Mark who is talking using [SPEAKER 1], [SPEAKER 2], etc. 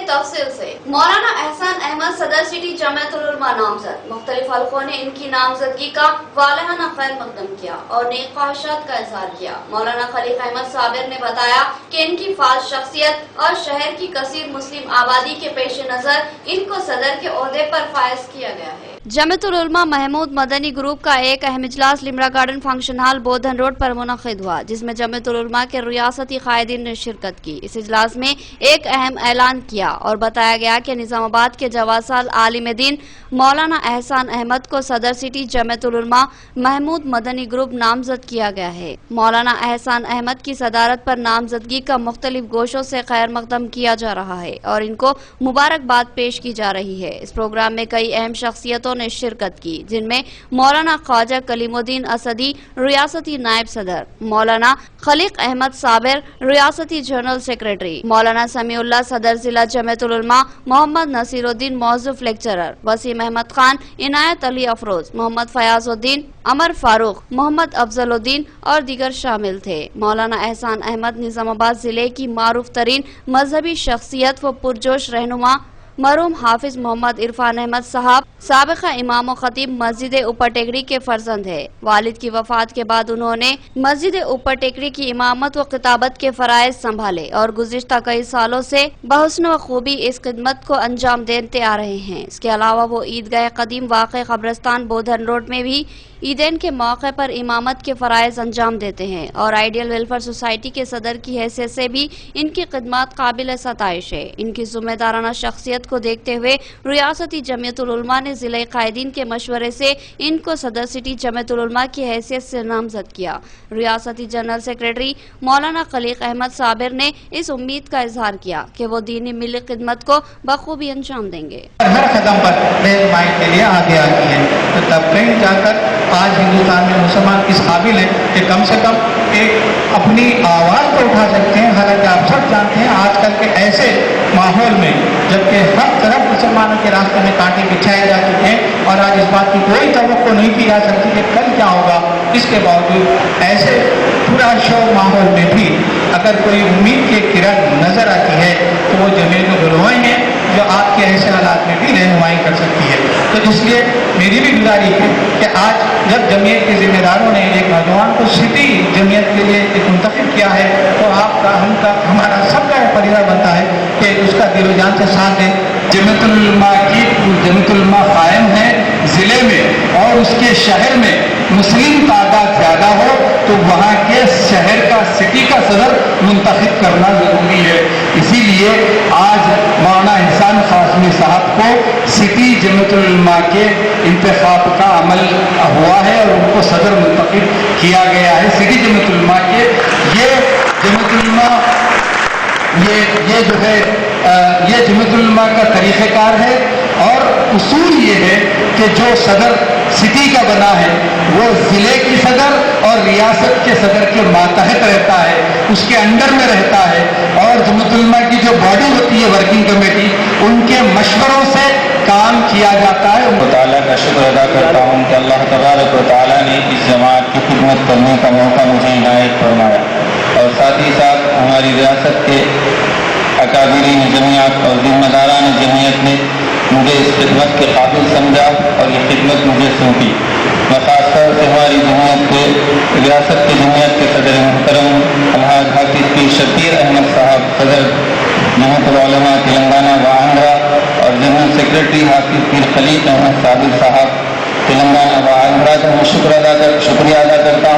[SPEAKER 1] तफसील से। मौलाना एहसान अहमद सदर सिटी जमायतुल उलमा नामजद। मुख्तलिफ हलकों ने इनकी नामजदगी का वालहाना खैर मकदम किया और नेक ख्वाहिशात का इजहार किया। मौलाना खलीक अहमद साबिर ने बताया कि इनकी फाज शख्सियत और शहर की कसीर मुस्लिम आबादी के पेश नजर इनको सदर के ओहदे पर फायज किया गया है। जमायतुल उलमा महमूद मदनी ग्रुप का एक अहम इजलास लिमरा गार्डन फंक्शन हॉल बोधन रोड पर मुनक्किद हुआ, जिसमें जमायतुल उलमा के रियासती कायदीन ने शिरकत की। इस इजलास में एक अहम ऐलान किया और बताया गया कि निजामाबाद के जवासाल आलिम दीन मौलाना एहसान अहमद को सदर सिटी जमायतुल उलमा महमूद मदनी ग्रुप नामजद किया गया है। मौलाना एहसान अहमद की सदारत पर नामजदगी का मुख्तलिफ गोशों से खैर मकदम किया जा रहा है और इनको मुबारकबाद पेश की जा रही है। इस प्रोग्राम में कई अहम शख्सियतों ने शिरकत की, जिनमें मौलाना ख्वाजा कलीमुद्दीन असदी रियासती नायब सदर, मौलाना खलीक अहमद साबिर रियासती जनरल सेक्रेटरी, मौलाना समीउल्लाह सदर जिला जमायतुल उलमा, मोहम्मद नसीरुद्दीन मौजूफ लेक्चरर, वसीम अहमद खान, इनायत अली अफरोज, मोहम्मद फयाजुद्दीन, अमर फारूक, मोहम्मद अफजलुद्दीन और दीगर शामिल थे। मौलाना एहसान अहमद निजामाबाद जिले की मारूफ तरीन मजहबी शख्सियत व पुरजोश रहनुमा मरहूम हाफिज मोहम्मद इरफान अहमद साहब साबिका इमाम व खतीब मस्जिद ऊपर टेकरी के फर्जंद है। वालिद की वफात के बाद उन्होंने मस्जिद ऊपर टेकरी की इमामत व किताबत के फराइज संभाले और गुज़िश्ता कई सालों से बहुस्न व खूबी इस खिदमत को अंजाम देते आ रहे हैं। इसके अलावा वो ईदगाह कदीम वाक़े कब्रिस्तान बोधन रोड में भी ईदैन के मौके पर इमामत के फराइज अंजाम देते हैं और आइडियल वेलफेयर सोसाइटी के सदर की हैसियत से भी इनकी खिदमत काबिल सताइश है। इनकी जिम्मेदाराना शख्सियत को देखते हुए रियासती जमायतुल उलमा ने जिले कायदीन के मशवरे से इनको सदर सिटी जमायतुल उलमा की हैसियत से नामजद किया। रियासती जनरल सेक्रेटरी मौलाना खलीक अहमद साबिर ने इस उम्मीद का इजहार किया कि वो दीनी मिली खिदमत को बखूबी अंजाम देंगे।
[SPEAKER 2] हर कदम पर रहनुमाई के लिए आगे आती है, तो तब कहीं जाकर आज हिंदुस्तान में मुसलमान इस काबिल है कि कम से कम एक अपनी आवाज़ को उठा सकते हैं। हालांकि आप सब जानते हैं आजकल के ऐसे माहौल में जबकि हर तरफ मुसलमानों के रास्ते में कांटे बिछाए जा चुके हैं और आज इस बात की कोई तवक्को नहीं की जा सकती कि कल क्या होगा, इसके बावजूद ऐसे पूरा शौक माहौल में भी अगर कोई उम्मीद की किरण नजर आती है तो वो जमायतुल उलमा है जो आपके ऐसे हालात में भी रहनुमाई कर सकती है। तो इसलिए मेरी भी गुजारिश है कि आज जब जमीयत के जिम्मेदारों ने एक नौजवान को सिटी जमीयत के लिए मुंतखब किया है तो आपका हमारा सबका फरीज़ा बनता है कि उसका दिलो जान से साथ दें।
[SPEAKER 3] जमायतुल उलमा कायम है ज़िले में और उसके शहर में मुस्लिम तादाद ज़्यादा हो तो वहाँ के शहर का सिटी का सदर मुंतखब करना ज़रूरी है। इसीलिए आज मौलाना एहसान कासमी साहब को सिटी जमायतुल उलमा के इंतखाब का अमल हुआ है और उनको सदर मुंतखब किया गया है। सिटी जमायतुल उलमा के ये जमायतुल उलमा ये जो है ये जमायतुल उलमा का तरीक़ेकार है और उसूल ये है कि जो सदर सिटी का बना है वो ज़िले की सदर और रियासत के सदर के मातहत रहता है, उसके अंडर में रहता है और जमायतुल उलमा की जो बॉडी होती है वर्किंग कमेटी उनके मशवरों से काम किया जाता है।
[SPEAKER 4] अल्लाह ताला का शुक्र अदा करता हूँ कि अल्लाह तबारक व तआला ने इस जमात की खिदमत करने का मौका मुझे इनायत फरमाया और साथ ही साथ हमारी रियासत के अकाबिरीन जमीयत और जिम्मेदारान जमीयत ने मुझे इस खिदमत के काबिल समझा और ये खिदमत मुझे सौंपी। मैं ख़ासतौर से हमारी जमीयत के रियासत की जमीयत के सदर मुहतरम अलहाज हाफिज पीर शब्बीर अहमद साहब सदर जमायतुल उलमा तेलंगाना व आंध्रा और जनरल सेक्रेटरी हाफिज पीर खलीक अहमद साबिर साहब तेलंगाना व आंध्रा का मैं शुक्रिया अदा करता हूँ।